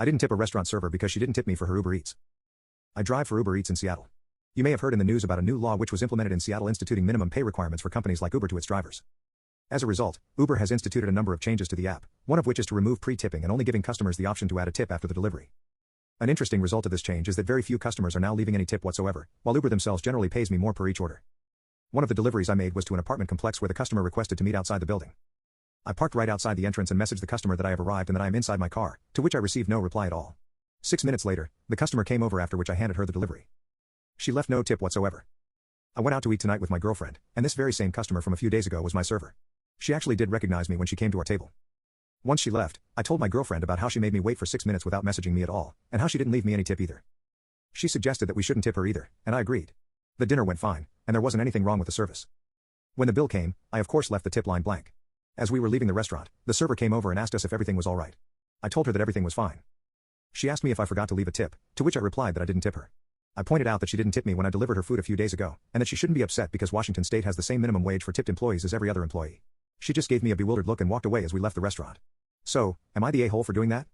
I didn't tip a restaurant server because she didn't tip me for her Uber Eats. I drive for Uber Eats in Seattle. You may have heard in the news about a new law which was implemented in Seattle instituting minimum pay requirements for companies like Uber to its drivers. As a result, Uber has instituted a number of changes to the app, one of which is to remove pre-tipping and only giving customers the option to add a tip after the delivery. An interesting result of this change is that very few customers are now leaving any tip whatsoever, while Uber themselves generally pays me more per each order. One of the deliveries I made was to an apartment complex where the customer requested to meet outside the building. I parked right outside the entrance and messaged the customer that I have arrived and that I am inside my car, to which I received no reply at all. 6 minutes later, the customer came over, after which I handed her the delivery. She left no tip whatsoever. I went out to eat tonight with my girlfriend, and this very same customer from a few days ago was my server. She actually did recognize me when she came to our table. Once she left, I told my girlfriend about how she made me wait for 6 minutes without messaging me at all, and how she didn't leave me any tip either. She suggested that we shouldn't tip her either, and I agreed. The dinner went fine, and there wasn't anything wrong with the service. When the bill came, I of course left the tip line blank. As we were leaving the restaurant, the server came over and asked us if everything was all right. I told her that everything was fine. She asked me if I forgot to leave a tip, to which I replied that I didn't tip her. I pointed out that she didn't tip me when I delivered her food a few days ago, and that she shouldn't be upset because Washington State has the same minimum wage for tipped employees as every other employee. She just gave me a bewildered look and walked away as we left the restaurant. So, am I the a-hole for doing that?